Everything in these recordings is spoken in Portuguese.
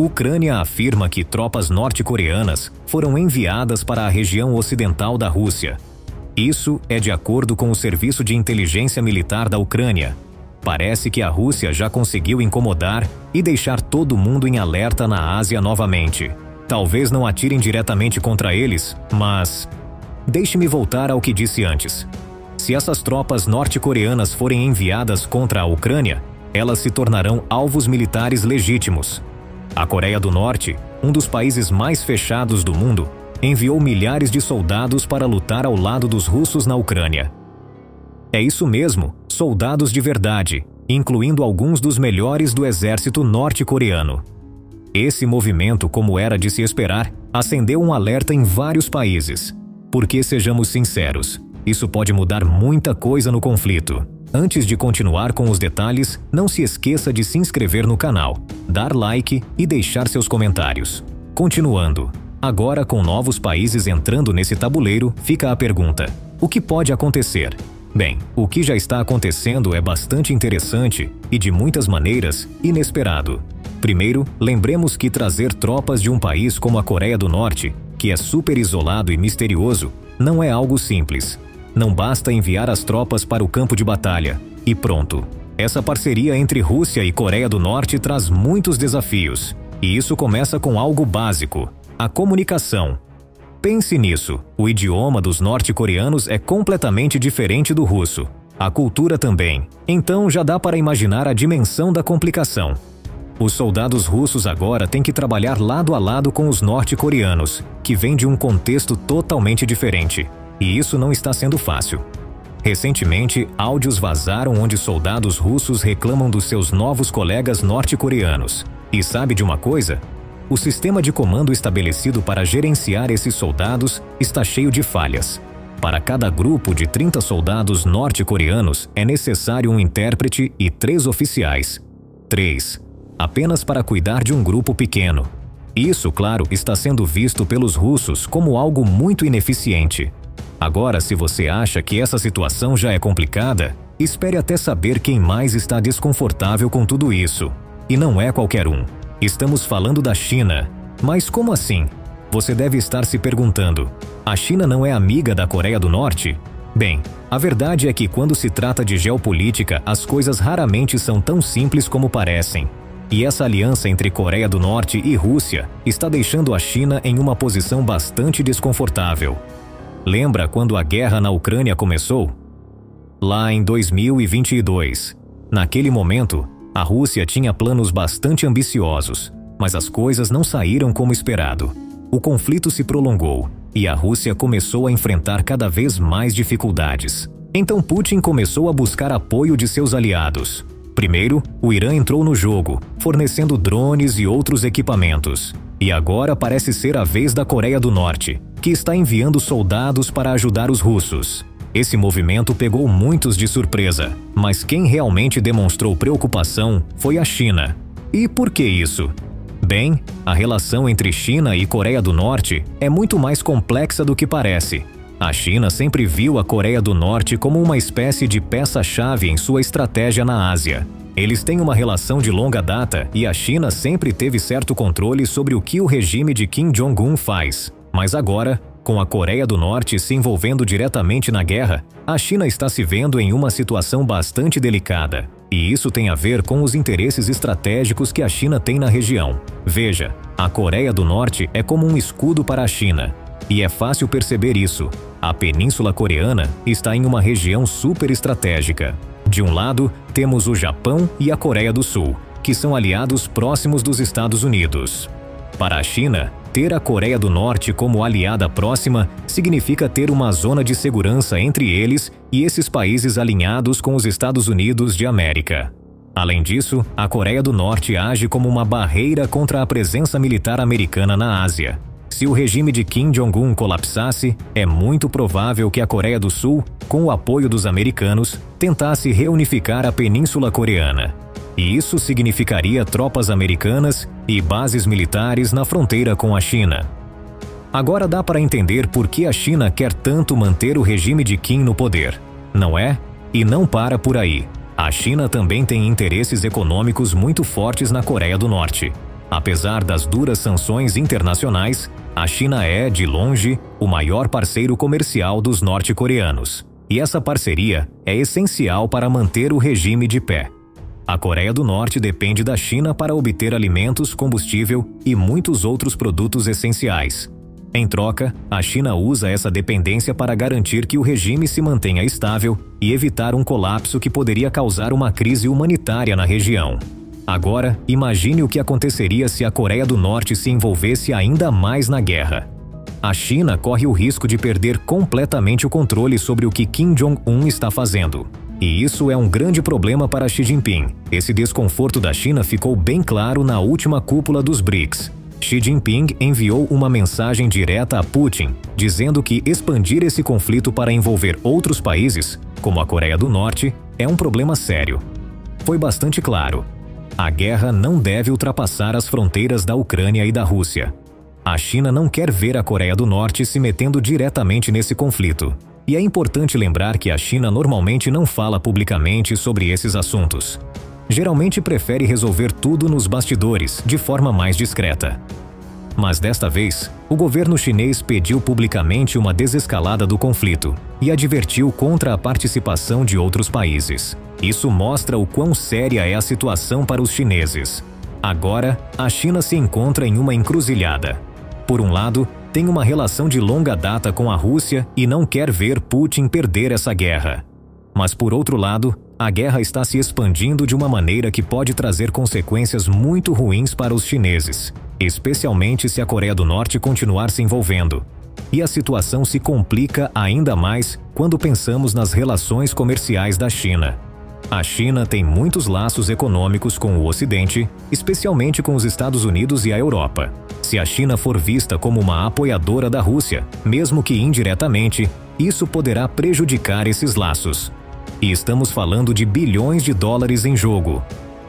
Ucrânia afirma que tropas norte-coreanas foram enviadas para a região ocidental da Rússia. Isso é de acordo com o Serviço de Inteligência Militar da Ucrânia. Parece que a Rússia já conseguiu incomodar e deixar todo mundo em alerta na Ásia novamente. Talvez não atirem diretamente contra eles, mas... Deixe-me voltar ao que disse antes. Se essas tropas norte-coreanas forem enviadas contra a Ucrânia, elas se tornarão alvos militares legítimos. A Coreia do Norte, um dos países mais fechados do mundo, enviou milhares de soldados para lutar ao lado dos russos na Ucrânia. É isso mesmo, soldados de verdade, incluindo alguns dos melhores do exército norte-coreano. Esse movimento, como era de se esperar, acendeu um alerta em vários países. Porque, sejamos sinceros, isso pode mudar muita coisa no conflito. Antes de continuar com os detalhes, não se esqueça de se inscrever no canal, dar like e deixar seus comentários. Continuando, agora com novos países entrando nesse tabuleiro, fica a pergunta: o que pode acontecer? Bem, o que já está acontecendo é bastante interessante e, de muitas maneiras, inesperado. Primeiro, lembremos que trazer tropas de um país como a Coreia do Norte, que é super isolado e misterioso, não é algo simples. Não basta enviar as tropas para o campo de batalha e pronto. Essa parceria entre Rússia e Coreia do Norte traz muitos desafios. E isso começa com algo básico: a comunicação. Pense nisso, o idioma dos norte-coreanos é completamente diferente do russo. A cultura também. Então já dá para imaginar a dimensão da complicação. Os soldados russos agora têm que trabalhar lado a lado com os norte-coreanos, que vêm de um contexto totalmente diferente. E isso não está sendo fácil. Recentemente, áudios vazaram onde soldados russos reclamam dos seus novos colegas norte-coreanos. E sabe de uma coisa? O sistema de comando estabelecido para gerenciar esses soldados está cheio de falhas. Para cada grupo de 30 soldados norte-coreanos, é necessário um intérprete e 3 oficiais. 3. Apenas para cuidar de um grupo pequeno. Isso, claro, está sendo visto pelos russos como algo muito ineficiente. Agora, se você acha que essa situação já é complicada, espere até saber quem mais está desconfortável com tudo isso. E não é qualquer um. Estamos falando da China. Mas como assim? Você deve estar se perguntando: a China não é amiga da Coreia do Norte? Bem, a verdade é que quando se trata de geopolítica, as coisas raramente são tão simples como parecem. E essa aliança entre Coreia do Norte e Rússia está deixando a China em uma posição bastante desconfortável. Lembra quando a guerra na Ucrânia começou? Lá em 2022. Naquele momento, a Rússia tinha planos bastante ambiciosos, mas as coisas não saíram como esperado. O conflito se prolongou e a Rússia começou a enfrentar cada vez mais dificuldades. Então Putin começou a buscar apoio de seus aliados. Primeiro, o Irã entrou no jogo, fornecendo drones e outros equipamentos. E agora parece ser a vez da Coreia do Norte, que está enviando soldados para ajudar os russos. Esse movimento pegou muitos de surpresa, mas quem realmente demonstrou preocupação foi a China. E por que isso? Bem, a relação entre China e Coreia do Norte é muito mais complexa do que parece. A China sempre viu a Coreia do Norte como uma espécie de peça-chave em sua estratégia na Ásia. Eles têm uma relação de longa data e a China sempre teve certo controle sobre o que o regime de Kim Jong-un faz. Mas agora, com a Coreia do Norte se envolvendo diretamente na guerra, a China está se vendo em uma situação bastante delicada. E isso tem a ver com os interesses estratégicos que a China tem na região. Veja, a Coreia do Norte é como um escudo para a China. E é fácil perceber isso. A Península Coreana está em uma região super estratégica. De um lado, temos o Japão e a Coreia do Sul, que são aliados próximos dos Estados Unidos. Para a China, ter a Coreia do Norte como aliada próxima significa ter uma zona de segurança entre eles e esses países alinhados com os Estados Unidos de América. Além disso, a Coreia do Norte age como uma barreira contra a presença militar americana na Ásia. Se o regime de Kim Jong-un colapsasse, é muito provável que a Coreia do Sul, com o apoio dos americanos, tentasse reunificar a Península Coreana. E isso significaria tropas americanas e bases militares na fronteira com a China. Agora dá para entender por que a China quer tanto manter o regime de Kim no poder, não é? E não para por aí. A China também tem interesses econômicos muito fortes na Coreia do Norte. Apesar das duras sanções internacionais, a China é, de longe, o maior parceiro comercial dos norte-coreanos. E essa parceria é essencial para manter o regime de pé. A Coreia do Norte depende da China para obter alimentos, combustível e muitos outros produtos essenciais. Em troca, a China usa essa dependência para garantir que o regime se mantenha estável e evitar um colapso que poderia causar uma crise humanitária na região. Agora, imagine o que aconteceria se a Coreia do Norte se envolvesse ainda mais na guerra. A China corre o risco de perder completamente o controle sobre o que Kim Jong-un está fazendo. E isso é um grande problema para Xi Jinping. Esse desconforto da China ficou bem claro na última cúpula dos BRICS. Xi Jinping enviou uma mensagem direta a Putin, dizendo que expandir esse conflito para envolver outros países, como a Coreia do Norte, é um problema sério. Foi bastante claro. A guerra não deve ultrapassar as fronteiras da Ucrânia e da Rússia. A China não quer ver a Coreia do Norte se metendo diretamente nesse conflito. E é importante lembrar que a China normalmente não fala publicamente sobre esses assuntos. Geralmente prefere resolver tudo nos bastidores, de forma mais discreta. Mas desta vez, o governo chinês pediu publicamente uma desescalada do conflito e advertiu contra a participação de outros países. Isso mostra o quão séria é a situação para os chineses. Agora, a China se encontra em uma encruzilhada. Por um lado, tem uma relação de longa data com a Rússia e não quer ver Putin perder essa guerra. Mas por outro lado, a guerra está se expandindo de uma maneira que pode trazer consequências muito ruins para os chineses, especialmente se a Coreia do Norte continuar se envolvendo. E a situação se complica ainda mais quando pensamos nas relações comerciais da China. A China tem muitos laços econômicos com o Ocidente, especialmente com os Estados Unidos e a Europa. Se a China for vista como uma apoiadora da Rússia, mesmo que indiretamente, isso poderá prejudicar esses laços. E estamos falando de bilhões de dólares em jogo.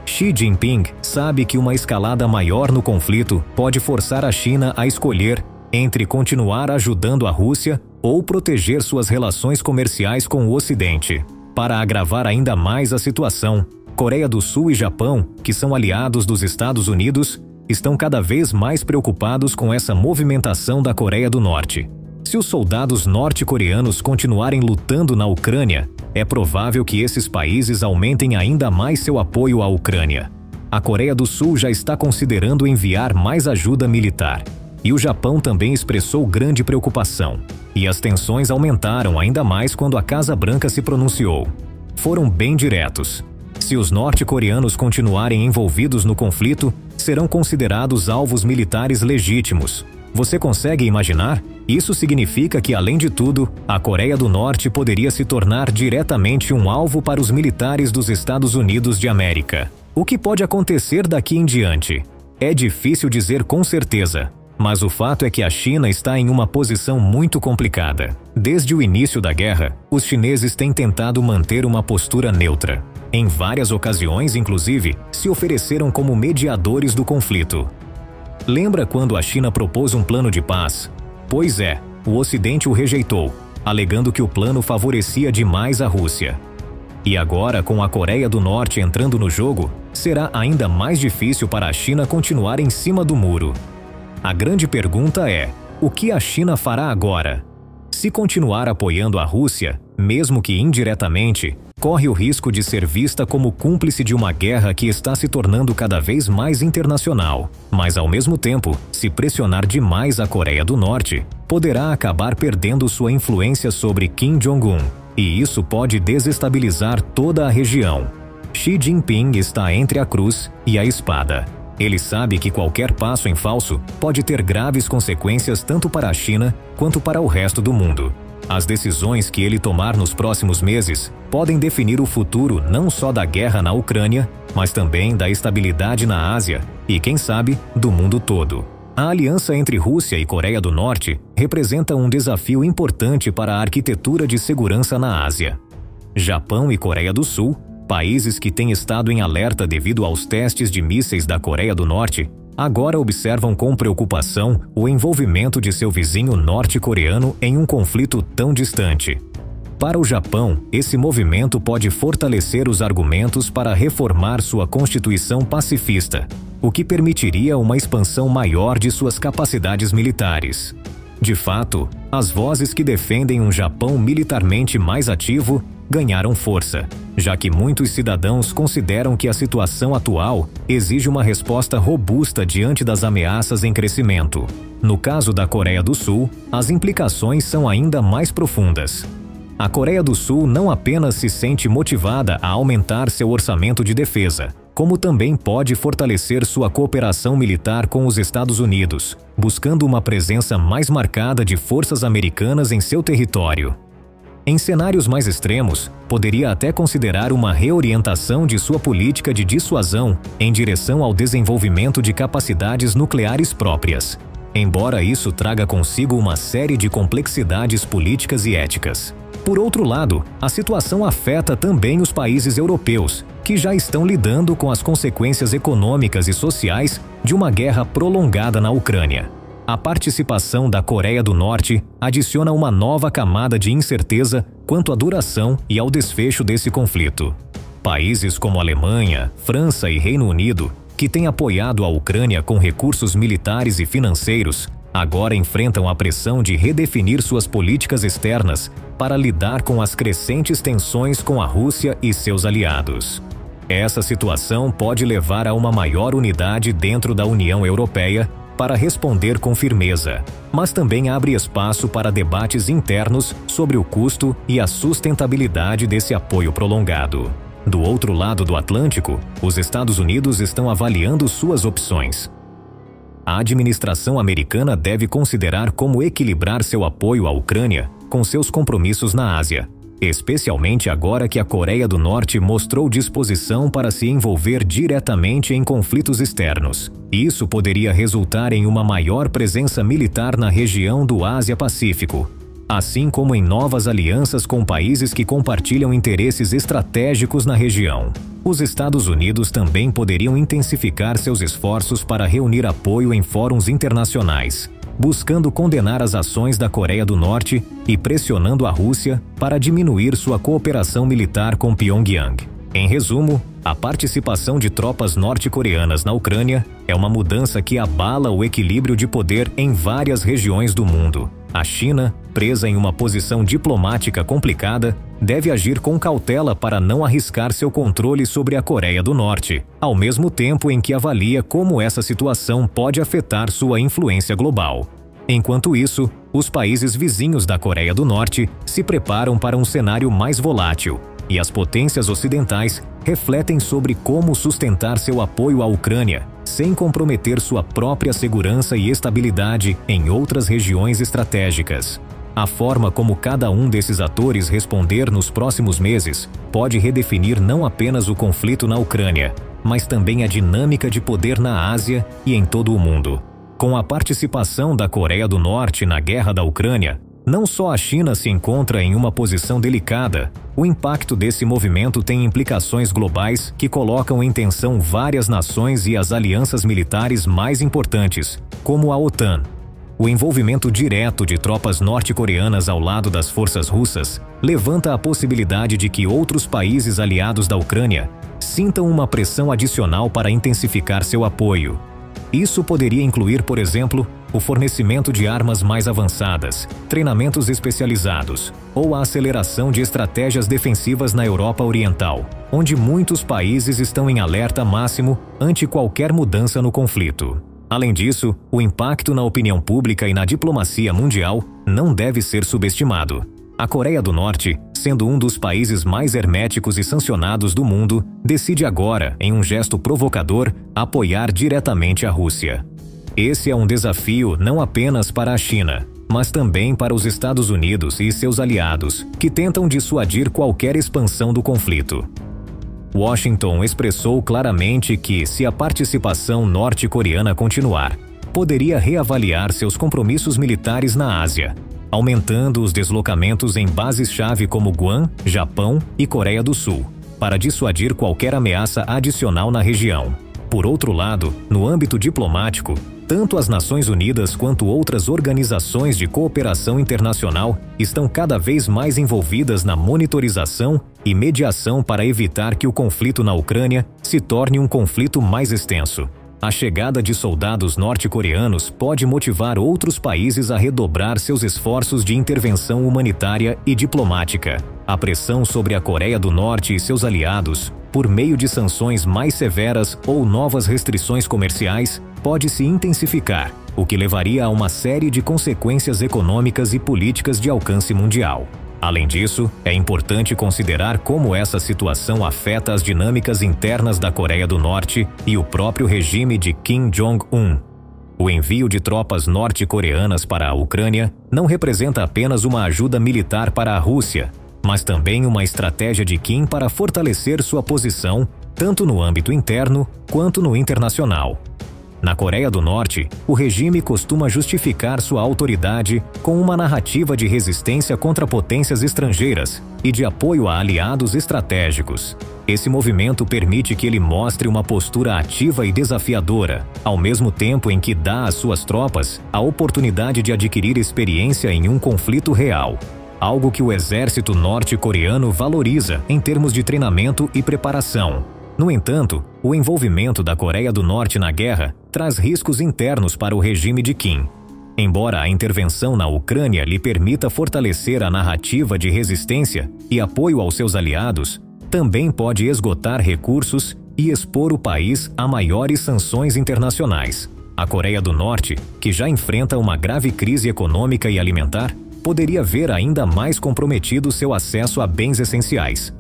Xi Jinping sabe que uma escalada maior no conflito pode forçar a China a escolher entre continuar ajudando a Rússia ou proteger suas relações comerciais com o Ocidente. Para agravar ainda mais a situação, Coreia do Sul e Japão, que são aliados dos Estados Unidos, estão cada vez mais preocupados com essa movimentação da Coreia do Norte. Se os soldados norte-coreanos continuarem lutando na Ucrânia, é provável que esses países aumentem ainda mais seu apoio à Ucrânia. A Coreia do Sul já está considerando enviar mais ajuda militar. E o Japão também expressou grande preocupação. E as tensões aumentaram ainda mais quando a Casa Branca se pronunciou. Foram bem diretos. Se os norte-coreanos continuarem envolvidos no conflito, serão considerados alvos militares legítimos. Você consegue imaginar? Isso significa que, além de tudo, a Coreia do Norte poderia se tornar diretamente um alvo para os militares dos Estados Unidos de América. O que pode acontecer daqui em diante? É difícil dizer com certeza. Mas o fato é que a China está em uma posição muito complicada. Desde o início da guerra, os chineses têm tentado manter uma postura neutra. Em várias ocasiões, inclusive, se ofereceram como mediadores do conflito. Lembra quando a China propôs um plano de paz? Pois é, o Ocidente o rejeitou, alegando que o plano favorecia demais a Rússia. E agora, com a Coreia do Norte entrando no jogo, será ainda mais difícil para a China continuar em cima do muro. A grande pergunta é: o que a China fará agora? Se continuar apoiando a Rússia, mesmo que indiretamente, corre o risco de ser vista como cúmplice de uma guerra que está se tornando cada vez mais internacional. Mas, ao mesmo tempo, se pressionar demais a Coreia do Norte, poderá acabar perdendo sua influência sobre Kim Jong-un, e isso pode desestabilizar toda a região. Xi Jinping está entre a cruz e a espada. Ele sabe que qualquer passo em falso pode ter graves consequências tanto para a China quanto para o resto do mundo. As decisões que ele tomar nos próximos meses podem definir o futuro não só da guerra na Ucrânia, mas também da estabilidade na Ásia e, quem sabe, do mundo todo. A aliança entre Rússia e Coreia do Norte representa um desafio importante para a arquitetura de segurança na Ásia. Japão e Coreia do Sul, países que têm estado em alerta devido aos testes de mísseis da Coreia do Norte, agora observam com preocupação o envolvimento de seu vizinho norte-coreano em um conflito tão distante. Para o Japão, esse movimento pode fortalecer os argumentos para reformar sua constituição pacifista, o que permitiria uma expansão maior de suas capacidades militares. De fato, as vozes que defendem um Japão militarmente mais ativo ganharam força, já que muitos cidadãos consideram que a situação atual exige uma resposta robusta diante das ameaças em crescimento. No caso da Coreia do Sul, as implicações são ainda mais profundas. A Coreia do Sul não apenas se sente motivada a aumentar seu orçamento de defesa, como também pode fortalecer sua cooperação militar com os Estados Unidos, buscando uma presença mais marcada de forças americanas em seu território. Em cenários mais extremos, poderia até considerar uma reorientação de sua política de dissuasão em direção ao desenvolvimento de capacidades nucleares próprias, embora isso traga consigo uma série de complexidades políticas e éticas. Por outro lado, a situação afeta também os países europeus, que já estão lidando com as consequências econômicas e sociais de uma guerra prolongada na Ucrânia. A participação da Coreia do Norte adiciona uma nova camada de incerteza quanto à duração e ao desfecho desse conflito. Países como Alemanha, França e Reino Unido, que têm apoiado a Ucrânia com recursos militares e financeiros, agora enfrentam a pressão de redefinir suas políticas externas para lidar com as crescentes tensões com a Rússia e seus aliados. Essa situação pode levar a uma maior unidade dentro da União Europeia para responder com firmeza, mas também abre espaço para debates internos sobre o custo e a sustentabilidade desse apoio prolongado. Do outro lado do Atlântico, os Estados Unidos estão avaliando suas opções. A administração americana deve considerar como equilibrar seu apoio à Ucrânia com seus compromissos na Ásia, especialmente agora que a Coreia do Norte mostrou disposição para se envolver diretamente em conflitos externos. Isso poderia resultar em uma maior presença militar na região do Ásia-Pacífico, assim como em novas alianças com países que compartilham interesses estratégicos na região. Os Estados Unidos também poderiam intensificar seus esforços para reunir apoio em fóruns internacionais, buscando condenar as ações da Coreia do Norte e pressionando a Rússia para diminuir sua cooperação militar com Pyongyang. Em resumo, a participação de tropas norte-coreanas na Ucrânia é uma mudança que abala o equilíbrio de poder em várias regiões do mundo. A China, presa em uma posição diplomática complicada, deve agir com cautela para não arriscar seu controle sobre a Coreia do Norte, ao mesmo tempo em que avalia como essa situação pode afetar sua influência global. Enquanto isso, os países vizinhos da Coreia do Norte se preparam para um cenário mais volátil, e as potências ocidentais refletem sobre como sustentar seu apoio à Ucrânia, sem comprometer sua própria segurança e estabilidade em outras regiões estratégicas. A forma como cada um desses atores responder nos próximos meses pode redefinir não apenas o conflito na Ucrânia, mas também a dinâmica de poder na Ásia e em todo o mundo. Com a participação da Coreia do Norte na guerra da Ucrânia, não só a China se encontra em uma posição delicada, o impacto desse movimento tem implicações globais que colocam em tensão várias nações e as alianças militares mais importantes, como a OTAN. O envolvimento direto de tropas norte-coreanas ao lado das forças russas levanta a possibilidade de que outros países aliados da Ucrânia sintam uma pressão adicional para intensificar seu apoio. Isso poderia incluir, por exemplo, o fornecimento de armas mais avançadas, treinamentos especializados ou a aceleração de estratégias defensivas na Europa Oriental, onde muitos países estão em alerta máximo ante qualquer mudança no conflito. Além disso, o impacto na opinião pública e na diplomacia mundial não deve ser subestimado. A Coreia do Norte, sendo um dos países mais herméticos e sancionados do mundo, decide agora, em um gesto provocador, apoiar diretamente a Rússia. Esse é um desafio não apenas para a China, mas também para os Estados Unidos e seus aliados, que tentam dissuadir qualquer expansão do conflito. Washington expressou claramente que, se a participação norte-coreana continuar, poderia reavaliar seus compromissos militares na Ásia, aumentando os deslocamentos em bases-chave como Guam, Japão e Coreia do Sul, para dissuadir qualquer ameaça adicional na região. Por outro lado, no âmbito diplomático, tanto as Nações Unidas quanto outras organizações de cooperação internacional estão cada vez mais envolvidas na monitorização e mediação para evitar que o conflito na Ucrânia se torne um conflito mais extenso. A chegada de soldados norte-coreanos pode motivar outros países a redobrar seus esforços de intervenção humanitária e diplomática. A pressão sobre a Coreia do Norte e seus aliados, por meio de sanções mais severas ou novas restrições comerciais, pode se intensificar, o que levaria a uma série de consequências econômicas e políticas de alcance mundial. Além disso, é importante considerar como essa situação afeta as dinâmicas internas da Coreia do Norte e o próprio regime de Kim Jong-un. O envio de tropas norte-coreanas para a Ucrânia não representa apenas uma ajuda militar para a Rússia, mas também uma estratégia de Kim para fortalecer sua posição, tanto no âmbito interno quanto no internacional. Na Coreia do Norte, o regime costuma justificar sua autoridade com uma narrativa de resistência contra potências estrangeiras e de apoio a aliados estratégicos. Esse movimento permite que ele mostre uma postura ativa e desafiadora, ao mesmo tempo em que dá às suas tropas a oportunidade de adquirir experiência em um conflito real, algo que o exército norte-coreano valoriza em termos de treinamento e preparação. No entanto, o envolvimento da Coreia do Norte na guerra traz riscos internos para o regime de Kim. Embora a intervenção na Ucrânia lhe permita fortalecer a narrativa de resistência e apoio aos seus aliados, também pode esgotar recursos e expor o país a maiores sanções internacionais. A Coreia do Norte, que já enfrenta uma grave crise econômica e alimentar, poderia ver ainda mais comprometido seu acesso a bens essenciais.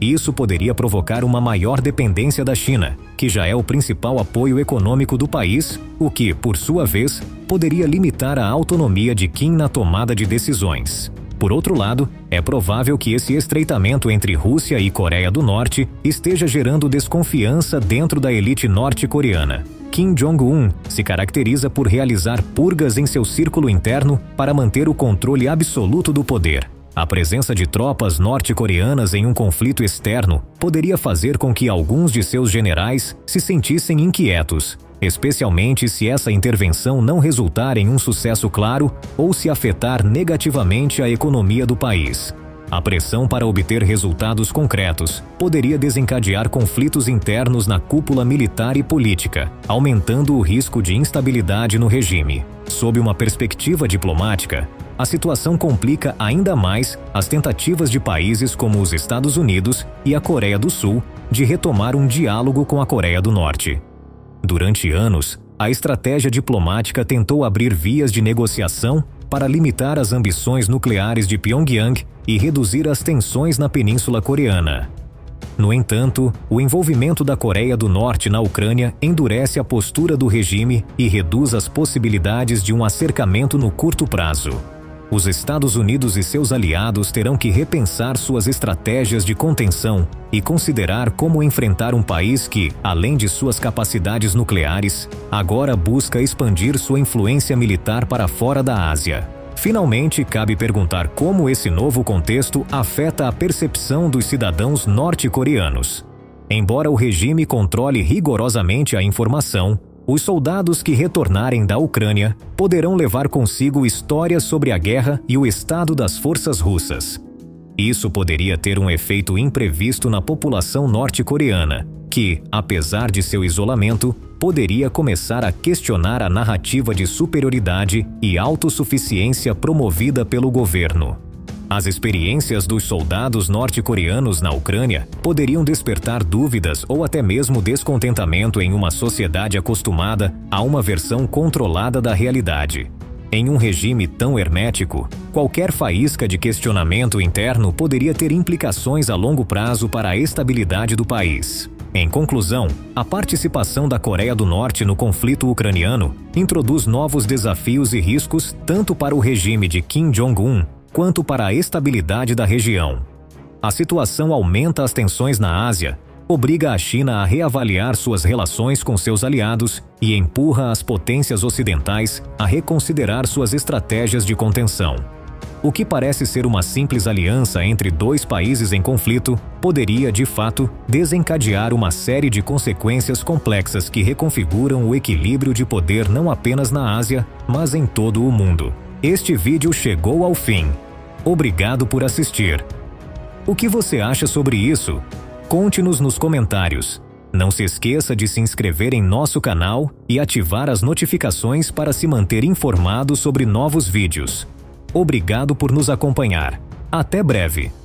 Isso poderia provocar uma maior dependência da China, que já é o principal apoio econômico do país, o que, por sua vez, poderia limitar a autonomia de Kim na tomada de decisões. Por outro lado, é provável que esse estreitamento entre Rússia e Coreia do Norte esteja gerando desconfiança dentro da elite norte-coreana. Kim Jong-un se caracteriza por realizar purgas em seu círculo interno para manter o controle absoluto do poder. A presença de tropas norte-coreanas em um conflito externo poderia fazer com que alguns de seus generais se sentissem inquietos, especialmente se essa intervenção não resultar em um sucesso claro ou se afetar negativamente a economia do país. A pressão para obter resultados concretos poderia desencadear conflitos internos na cúpula militar e política, aumentando o risco de instabilidade no regime. Sob uma perspectiva diplomática, a situação complica ainda mais as tentativas de países como os Estados Unidos e a Coreia do Sul de retomar um diálogo com a Coreia do Norte. Durante anos, a estratégia diplomática tentou abrir vias de negociação para limitar as ambições nucleares de Pyongyang e reduzir as tensões na Península Coreana. No entanto, o envolvimento da Coreia do Norte na Ucrânia endurece a postura do regime e reduz as possibilidades de um acercamento no curto prazo. Os Estados Unidos e seus aliados terão que repensar suas estratégias de contenção e considerar como enfrentar um país que, além de suas capacidades nucleares, agora busca expandir sua influência militar para fora da Ásia. Finalmente, cabe perguntar como esse novo contexto afeta a percepção dos cidadãos norte-coreanos. Embora o regime controle rigorosamente a informação, os soldados que retornarem da Ucrânia poderão levar consigo histórias sobre a guerra e o estado das forças russas. Isso poderia ter um efeito imprevisto na população norte-coreana, que, apesar de seu isolamento, poderia começar a questionar a narrativa de superioridade e autossuficiência promovida pelo governo. As experiências dos soldados norte-coreanos na Ucrânia poderiam despertar dúvidas ou até mesmo descontentamento em uma sociedade acostumada a uma versão controlada da realidade. Em um regime tão hermético, qualquer faísca de questionamento interno poderia ter implicações a longo prazo para a estabilidade do país. Em conclusão, a participação da Coreia do Norte no conflito ucraniano introduz novos desafios e riscos tanto para o regime de Kim Jong-un quanto para a estabilidade da região. A situação aumenta as tensões na Ásia, obriga a China a reavaliar suas relações com seus aliados e empurra as potências ocidentais a reconsiderar suas estratégias de contenção. O que parece ser uma simples aliança entre dois países em conflito poderia, de fato, desencadear uma série de consequências complexas que reconfiguram o equilíbrio de poder não apenas na Ásia, mas em todo o mundo. Este vídeo chegou ao fim. Obrigado por assistir. O que você acha sobre isso? Conte-nos nos comentários. Não se esqueça de se inscrever em nosso canal e ativar as notificações para se manter informado sobre novos vídeos. Obrigado por nos acompanhar. Até breve!